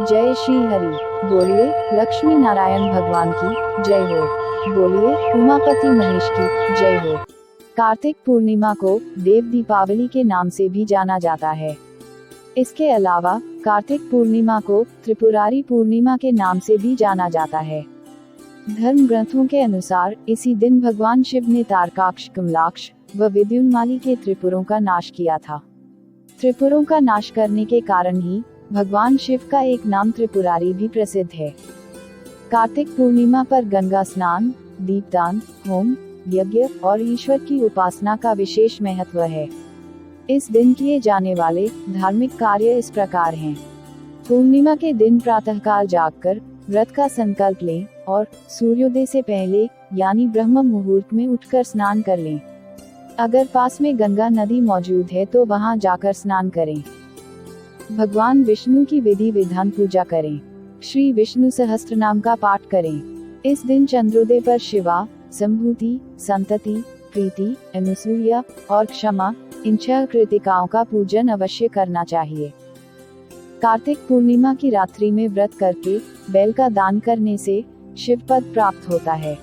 जय श्री हरि। बोलिए लक्ष्मी नारायण भगवान की जय हो। बोलिए उमापति महेश की जय हो। कार्तिक पूर्णिमा को देव दीपावली के नाम से भी जाना जाता है। इसके अलावा कार्तिक पूर्णिमा को त्रिपुरारी पूर्णिमा के नाम से भी जाना जाता है। धर्म ग्रंथों के अनुसार इसी दिन भगवान शिव ने तारकाक्ष, कमलाक्ष व विद्युन्माली के त्रिपुरों का नाश किया था। त्रिपुरों का नाश करने के कारण ही भगवान शिव का एक नाम त्रिपुरारी भी प्रसिद्ध है। कार्तिक पूर्णिमा पर गंगा स्नान, दीपदान, होम, यज्ञ और ईश्वर की उपासना का विशेष महत्व है। इस दिन किए जाने वाले धार्मिक कार्य इस प्रकार हैं। पूर्णिमा के दिन प्रातःकाल जागकर व्रत का संकल्प लें और सूर्योदय से पहले यानी ब्रह्म मुहूर्त में उठकर स्नान कर लें। अगर पास में गंगा नदी मौजूद है तो वहां जाकर स्नान करें। भगवान विष्णु की विधि विधान पूजा करें। श्री विष्णु सहस्त्रनाम का पाठ करें। इस दिन चंद्रोदय पर शिवा, संभूति, संतति, प्रीति, अनुसूया और क्षमा इन 6 कृतिकाओं का पूजन अवश्य करना चाहिए। कार्तिक पूर्णिमा की रात्रि में व्रत करके बैल का दान करने से शिव पद प्राप्त होता है।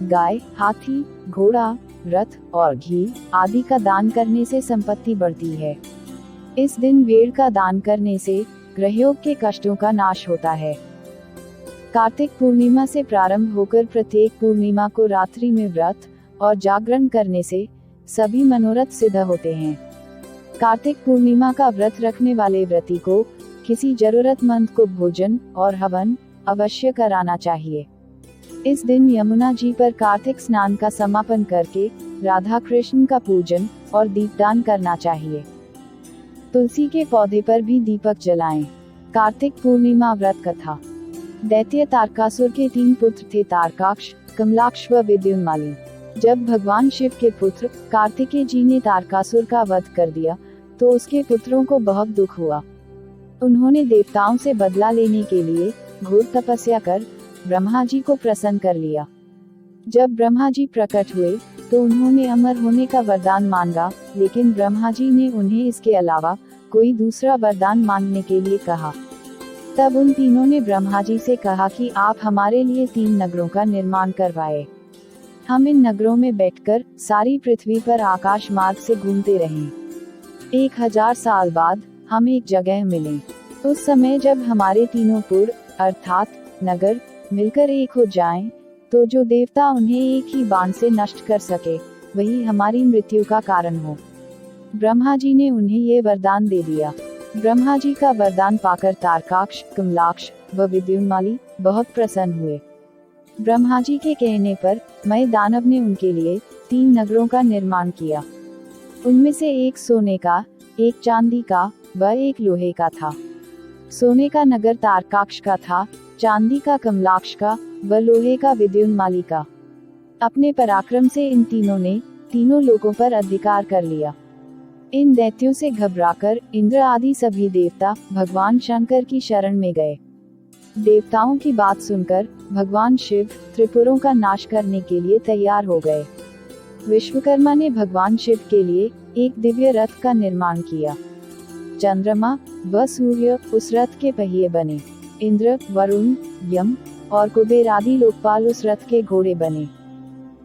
गाय, हाथी, घोड़ा, रथ और घी आदि का दान करने से संपत्ति बढ़ती है। इस दिन भेड़ का दान करने से ग्रहयोग के कष्टों का नाश होता है। कार्तिक पूर्णिमा से प्रारंभ होकर प्रत्येक पूर्णिमा को रात्रि में व्रत और जागरण करने से सभी मनोरथ सिद्ध होते हैं। कार्तिक पूर्णिमा का व्रत रखने वाले व्रती को किसी जरूरतमंद को भोजन और हवन अवश्य कराना चाहिए। इस दिन यमुना जी पर कार्तिक स्नान का समापन करके राधा कृष्ण का पूजन और दीपदान करना चाहिए। तुलसी के पौधे पर भी दीपक जलाएं। कार्तिक पूर्णिमा व्रत कथा। दैत्य तारकासुर के 3 पुत्र थे, तारकाक्ष, कमलाक्ष व विद्युन्माली। जब भगवान शिव के पुत्र कार्तिकेय जी ने तारकासुर का वध कर दिया तो उसके पुत्रों को बहुत दुख हुआ। उन्होंने देवताओं से बदला लेने के लिए घोर तपस्या कर ब्रह्मा जी को प्रसन्न कर लिया। जब ब्रह्मा जी प्रकट हुए तो उन्होंने अमर होने का वरदान मांगा, लेकिन ब्रह्मा जी ने उन्हें इसके अलावा कोई दूसरा वरदान मांगने के लिए कहा। तब उन तीनों ने ब्रह्मा जी से कहा कि आप हमारे लिए 3 नगरों का निर्माण करवाए। हम इन नगरों में बैठकर सारी पृथ्वी पर आकाश मार्ग से घूमते रहें। 1000 साल बाद हम एक जगह मिलें। उस समय जब हमारे तीनों पुर अर्थात नगर मिलकर एक हो जाएं, तो जो देवता उन्हें एक ही बाण से नष्ट कर सके वही हमारी मृत्यु का कारण हो। ब्रह्मा जी ने उन्हें ये वरदान दे दिया। ब्रह्मा जी का वरदान पाकर तारकाक्ष, कमलाक्ष व विद्युन्माली बहुत प्रसन्न हुए। ब्रह्मा जी के कहने पर मय दानव ने उनके लिए 3 नगरों का निर्माण किया। उनमें से एक सोने का, एक चांदी का व एक लोहे का था। सोने का नगर तारकाक्ष का था, चांदी का कमलाक्ष का व लोहे का विद्युन्माली का। अपने पराक्रम से इन तीनों ने तीनों लोकों पर अधिकार कर लिया। इन दैत्यों से घबराकर इंद्र आदि सभी देवता भगवान शंकर की शरण में गए। देवताओं की बात सुनकर भगवान शिव त्रिपुरों का नाश करने के लिए तैयार हो गए। विश्वकर्मा ने भगवान शिव के लिए एक दिव्य रथ का निर्माण किया। चंद्रमा व सूर्य उस रथ के पहिए बने। इंद्र, वरुण, यम और कुबेर आदि लोकपाल उस रथ के घोड़े बने।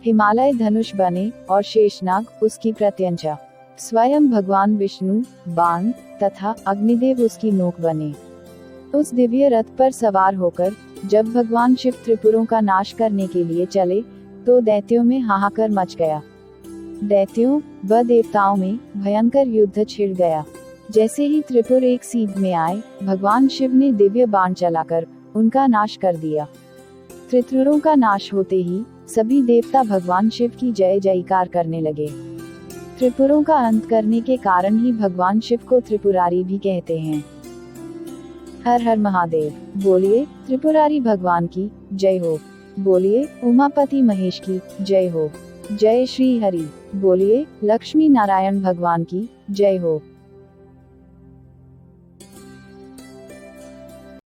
हिमालय धनुष बने और शेषनाग उसकी प्रत्यंचा। स्वयं भगवान विष्णु बाण तथा अग्निदेव उसकी नोक बने। उस दिव्य रथ पर सवार होकर जब भगवान शिव त्रिपुरों का नाश करने के लिए चले तो दैत्यों में हाहाकार मच गया। दैत्यों व देवताओं में भयंकर युद्ध छिड़ गया। जैसे ही त्रिपुर एक सीध में आए, भगवान शिव ने दिव्य बाण चलाकर उनका नाश कर दिया। त्रिपुरों का नाश होते ही सभी देवता भगवान शिव की जय जयकार करने लगे। त्रिपुरों का अंत करने के कारण ही भगवान शिव को त्रिपुरारी भी कहते हैं। हर हर महादेव। बोलिए त्रिपुरारी भगवान की जय हो। बोलिए उमापति महेश की जय हो। जय श्री हरि। बोलिए लक्ष्मी नारायण भगवान की जय हो।